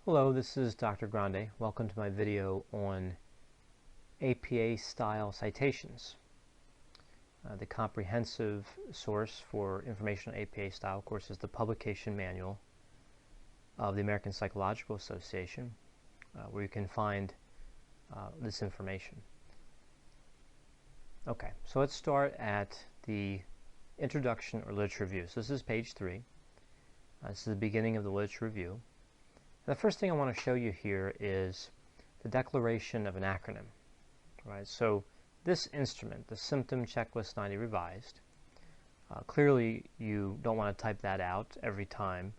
Hello, this is Dr. Grande. Welcome to my video on APA-style citations. The comprehensive source for information on APA style, of course, is the publication manual of the American Psychological Association, where you can find this information. Okay, so let's start at the introduction or literature review. So this is page 3. This is the beginning of the literature review. The first thing I want to show you here is the declaration of an acronym. Right? So this instrument, the Symptom Checklist 90 Revised, clearly you don't want to type that out every time,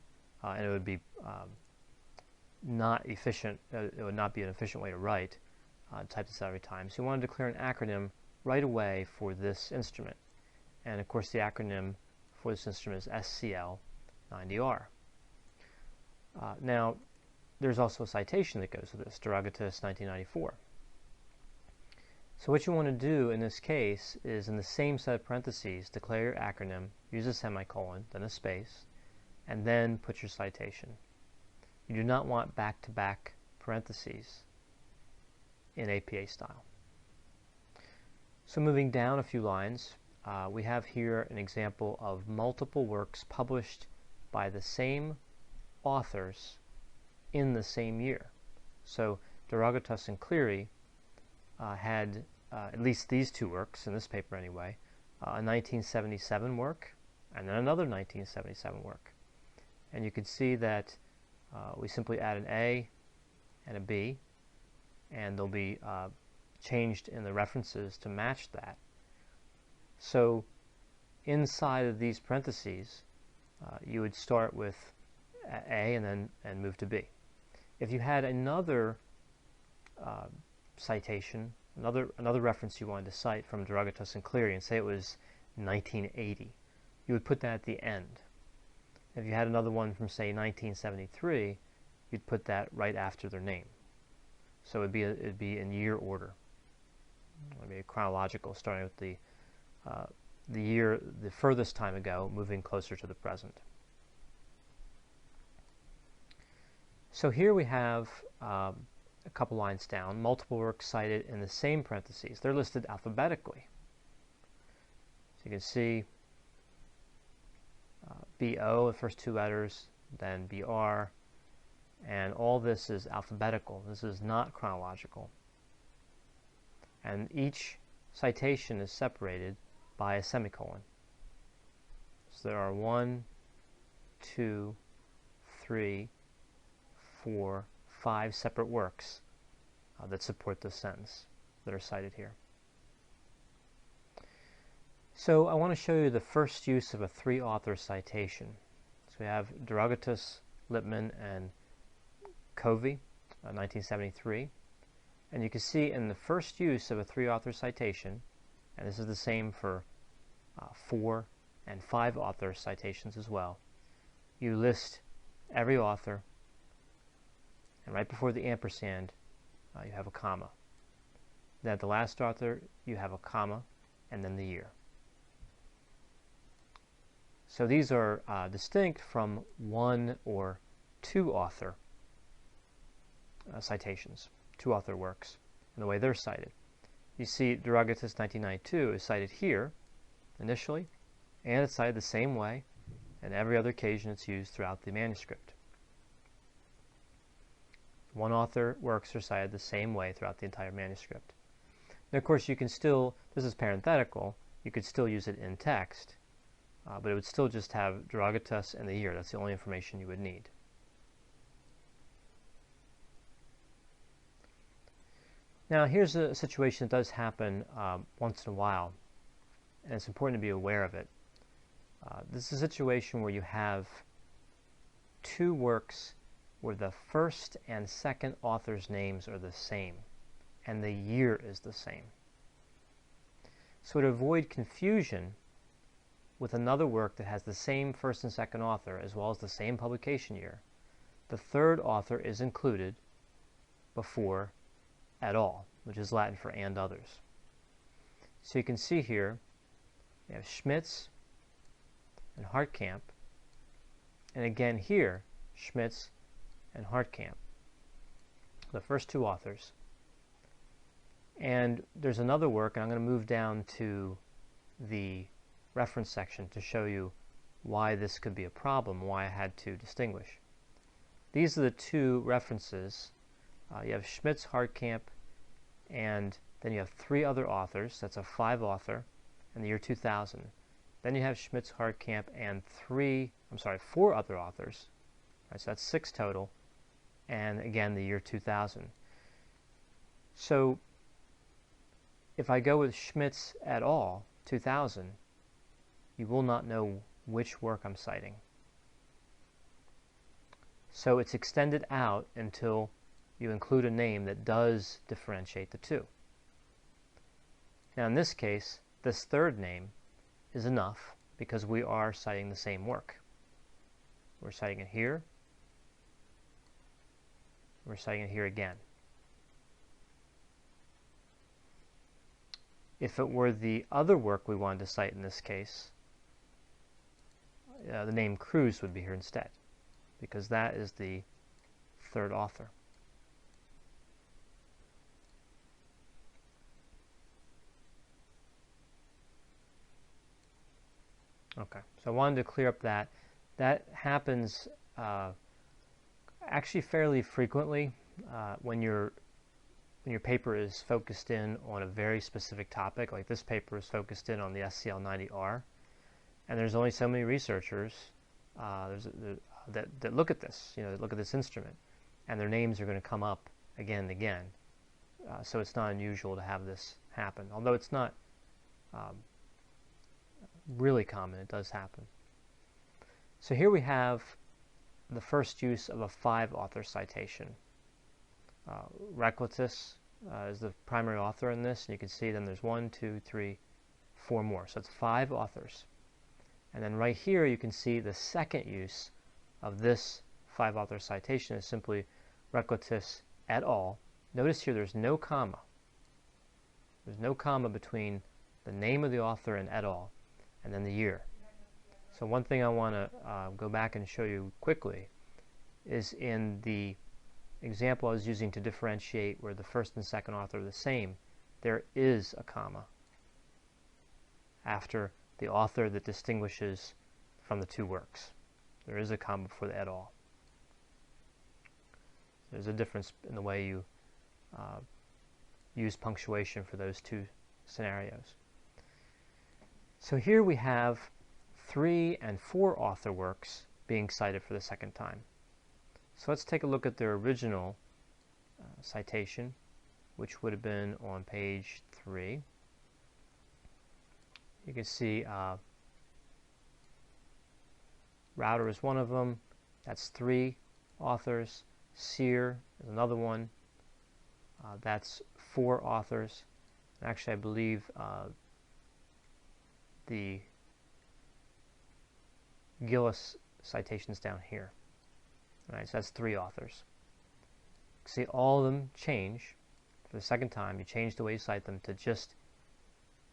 and it would be not efficient. It would not be an efficient way to write. Type this out every time. So you want to declare an acronym right away for this instrument, and of course the acronym for this instrument is SCL-90R. Now, there's also a citation that goes with this, Derogatus 1994. So what you want to do in this case is, in the same set of parentheses, declare your acronym, use a semicolon, then a space, and then put your citation. You do not want back-to-back parentheses in APA style. So moving down a few lines, we have here an example of multiple works published by the same authors in the same year. So Derogatus and Cleary had at least these two works, in this paper anyway, a 1977 work and then another 1977 work. And you can see that we simply add an A and a B, and they'll be changed in the references to match that. So inside of these parentheses, you would start with A and move to B. If you had another citation, another reference you wanted to cite from Derogatus and Cleary, and say it was 1980, you would put that at the end. If you had another one from, say, 1973, you'd put that right after their name. So it'd be in year order. It'd be chronological, starting with the year, the furthest time ago, moving closer to the present. So here we have a couple lines down, multiple works cited in the same parentheses. They're listed alphabetically. So you can see BO, the first two letters, then BR, and all this is alphabetical. This is not chronological. And each citation is separated by a semicolon. So there are 1, 2, 3, 4, 5 separate works that support this sentence that are cited here. So I want to show you the first use of a three-author citation. So we have Derogatus, Lippmann, and Covey, 1973. And you can see in the first use of a three-author citation, and this is the same for 4 and 5 author citations as well, you list every author, and right before the ampersand, you have a comma. Then at the last author, you have a comma, and then the year. So these are distinct from 1 or 2 author citations, 2 author works, and the way they're cited. You see Derogatus 1992 is cited here initially, and it's cited the same way, and every other occasion it's used throughout the manuscript. One author works are cited the same way throughout the entire manuscript. Now, of course, you can still, this is parenthetical, you could still use it in text, but it would still just have Derogatus and the year. That's the only information you would need. Now, here's a situation that does happen once in a while, and it's important to be aware of it. This is a situation where you have 2 works where the first and second author's names are the same, and the year is the same. So to avoid confusion with another work that has the same first and second author, as well as the same publication year, the third author is included before et al., which is Latin for and others. So you can see here, we have Schmitz and Hartkamp, and again here, Schmitz and Hartkamp. the first two authors. And there's another work, and I'm going to move down to the reference section to show you why this could be a problem, why I had to distinguish. These are the two references. You have Schmitz, Hartkamp, and then you have three other authors. That's a 5-author in the year 2000. Then you have Schmitz, Hartkamp, and 4 other authors. Right, so that's 6 total, and again the year 2000. So if I go with Schmitz et al. 2000, you will not know which work I'm citing. So it's extended out until you include a name that does differentiate the two. Now in this case, this third name is enough because we are citing the same work. We're citing it here. We're citing it here again. If it were the other work we wanted to cite in this case, the name Cruz would be here instead, because that is the third author. Okay, so I wanted to clear up that. That happens actually fairly frequently when your paper is focused in on a very specific topic. Like this paper is focused in on the SCL90R, and there's only so many researchers that look at this, that look at this instrument, and their names are going to come up again and again. So it's not unusual to have this happen, although it's not really common. It does happen. So here we have the first use of a 5-author citation. Reclitus is the primary author in this, and you can see then there's 1, 2, 3, 4 more. So it's 5 authors. And then right here you can see the second use of this 5-author citation is simply Reclitus et al. Notice here there's no comma. There's no comma between the name of the author and et al. And then the year. So one thing I want to go back and show you quickly is in the example I was using to differentiate where the first and second author are the same, there is a comma after the author that distinguishes from the two works. There is a comma before the et al. There's a difference in the way you use punctuation for those two scenarios. So here we have 3 and 4 author works being cited for the second time. So let's take a look at their original citation, which would have been on page 3. You can see Router is one of them. That's 3 authors. Sear is another one. That's 4 authors. And actually, I believe the Gillis citation's down here. All right, so that's 3 authors. See, all of them change for the second time. You change the way you cite them to just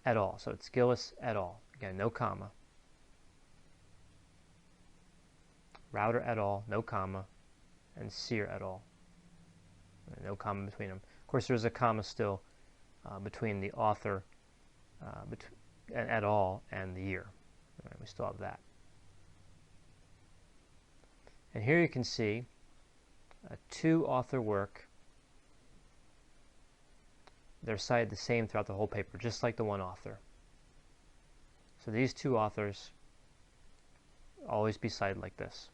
et al. So it's Gillis et al. Again, no comma. Router et al. No comma. And Sear et al. No comma between them. Of course, there's a comma still between the author and et al. And the year. All right, we still have that. And here you can see a 2-author work. They're cited the same throughout the whole paper, just like the 1 author. So these 2 authors always be cited like this.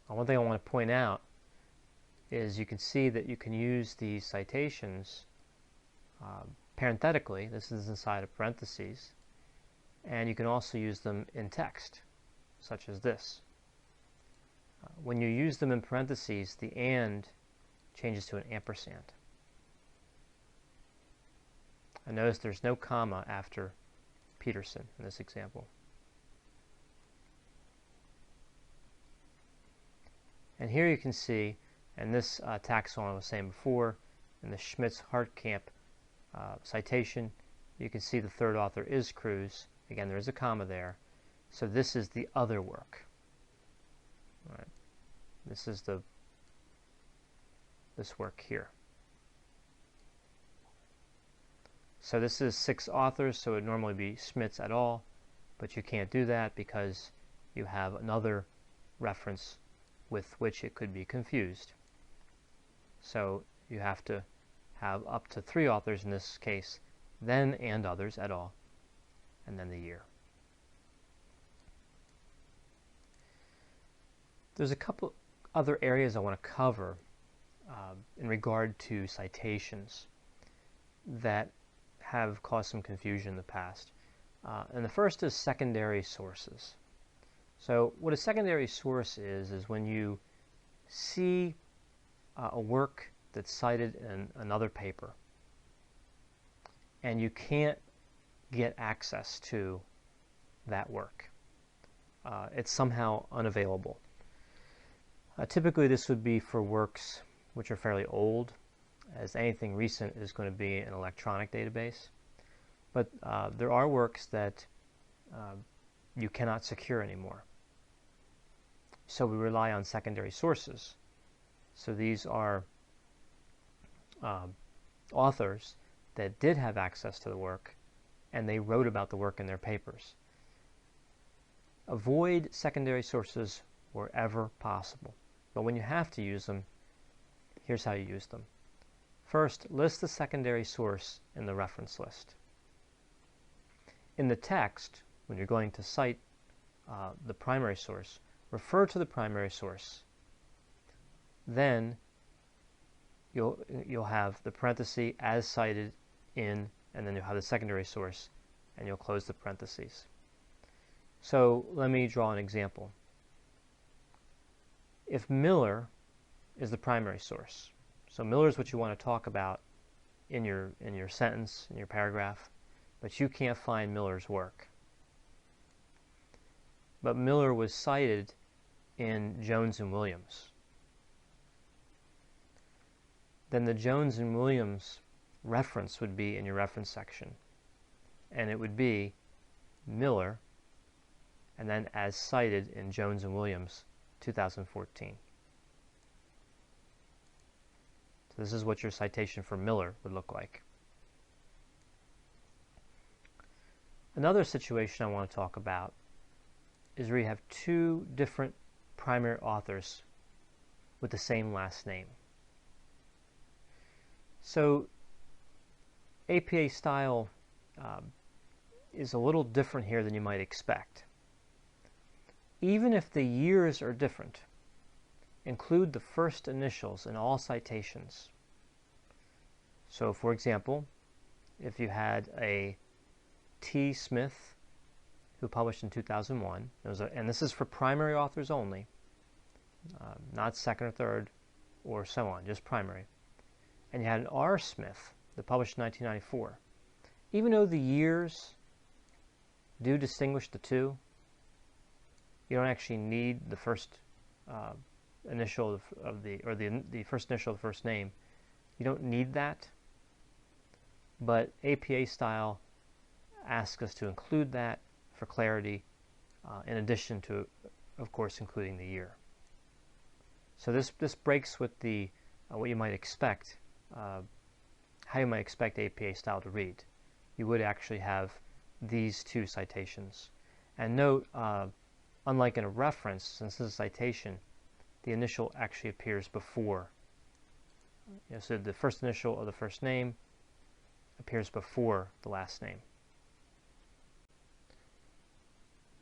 Now, one thing I want to point out is you can see that you can use these citations parenthetically. This is inside of parentheses. And you can also use them in text, such as this. When you use them in parentheses, the and changes to an ampersand. And notice there's no comma after Peterson in this example. And here you can see, and this taxon I was saying before, in the Schmitz-Hartkamp citation, you can see the third author is Cruz. Again, there is a comma there. So this is the other work. All right. This is the this work here. So this is 6 authors, so it would normally be Schmitz et al., but you can't do that because you have another reference with which it could be confused. So you have to have up to 3 authors in this case, then and others et al., and then the year. There's a couple other areas I want to cover in regard to citations that have caused some confusion in the past. And the first is secondary sources. So what a secondary source is when you see a work that's cited in another paper and you can't get access to that work. It's somehow unavailable. Typically this would be for works which are fairly old, as anything recent is going to be an electronic database. But there are works that you cannot secure anymore. So we rely on secondary sources. So these are authors that did have access to the work, and they wrote about the work in their papers. Avoid secondary sources wherever possible. But when you have to use them, here's how you use them. First, list the secondary source in the reference list. In the text, when you're going to cite the primary source, refer to the primary source. Then you'll have the parenthesis as cited in, and then you'll have the secondary source, and you'll close the parentheses. So let me draw an example. If Miller is the primary source, so Miller is what you want to talk about in your sentence, in your paragraph, but you can't find Miller's work. But Miller was cited in Jones and Williams. Then the Jones and Williams reference would be in your reference section, and it would be Miller, and then as cited in Jones and Williams 2014. So this is what your citation for Miller would look like. Another situation I want to talk about is where you have 2 different primary authors with the same last name. So APA style is a little different here than you might expect. Even if the years are different, include the first initials in all citations. So for example, if you had a T. Smith who published in 2001, and this is for primary authors only, not second or third or so on, just primary. And you had an R. Smith that published in 1994. Even though the years do distinguish the two, you don't actually need the first initial of the first initial of the first name. You don't need that, but APA style asks us to include that for clarity, in addition to, of course, including the year. So this breaks with the what you might expect, how you might expect APA style to read. You would actually have these 2 citations. And note, unlike in a reference, since this is a citation, the initial actually appears before. So the first initial of the first name appears before the last name.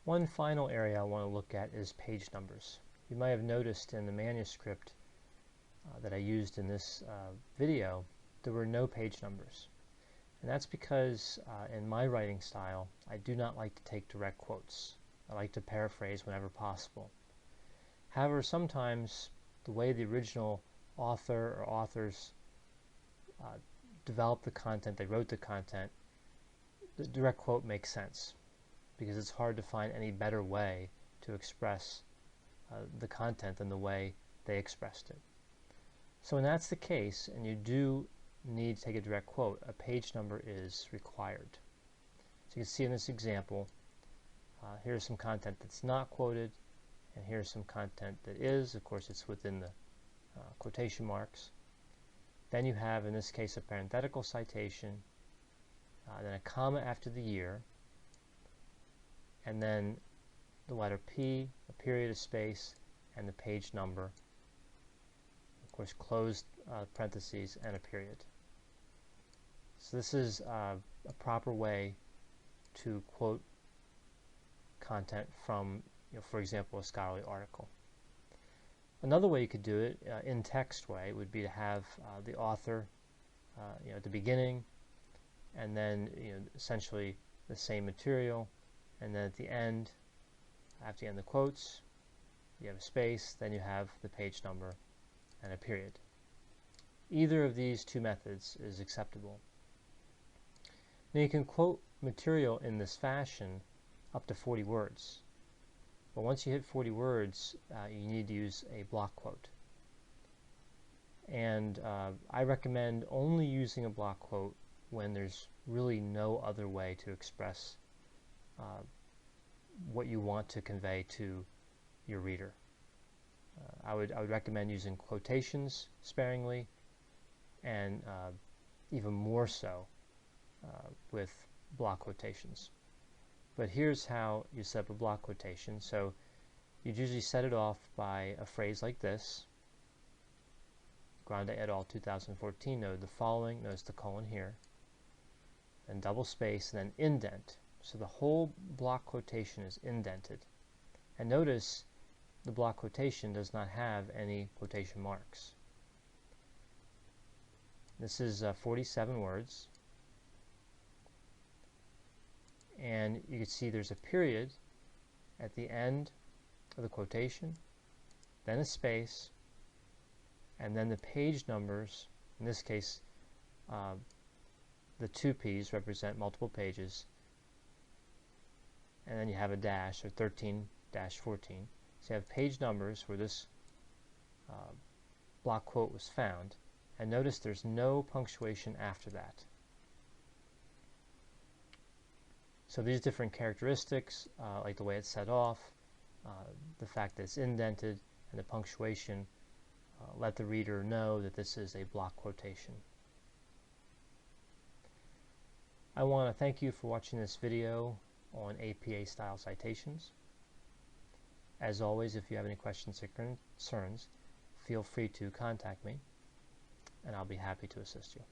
One final area I want to look at is page numbers. You might have noticed in the manuscript that I used in this video, there were no page numbers. And that's because in my writing style, I do not like to take direct quotes. I like to paraphrase whenever possible. However, sometimes the way the original author or authors developed the content, they wrote the content, the direct quote makes sense, because it's hard to find any better way to express the content than the way they expressed it. So when that's the case, and you do need to take a direct quote, a page number is required. So you can see in this example, here's some content that's not quoted, and here's some content that is. Of course, it's within the quotation marks. Then you have, in this case, a parenthetical citation, then a comma after the year, and then the letter P, a period, a space, and the page number. Of course, closed parentheses and a period. So this is a proper way to quote content from, for example, a scholarly article. Another way you could do it, in text way, would be to have the author, at the beginning, and then essentially the same material, and then at the end, after you end the quotes, you have a space, then you have the page number and a period. Either of these two methods is acceptable. Now you can quote material in this fashion up to 40 words. But once you hit 40 words, you need to use a block quote. And I recommend only using a block quote when there's really no other way to express what you want to convey to your reader. I would recommend using quotations sparingly, and even more so with block quotations. But here's how you set up a block quotation. So you'd usually set it off by a phrase like this: Grande et al. 2014 noted the following, notice the colon here, and double space, and then indent. So the whole block quotation is indented. And notice the block quotation does not have any quotation marks. This is 47 words. And you can see there's a period at the end of the quotation, then a space, and then the page numbers. In this case, the two P's represent multiple pages, and then you have a dash, or 13-14. So you have page numbers where this block quote was found, and notice there's no punctuation after that. So these different characteristics, like the way it's set off, the fact that it's indented, and the punctuation, let the reader know that this is a block quotation. I want to thank you for watching this video on APA style citations. As always, if you have any questions or concerns, feel free to contact me, and I'll be happy to assist you.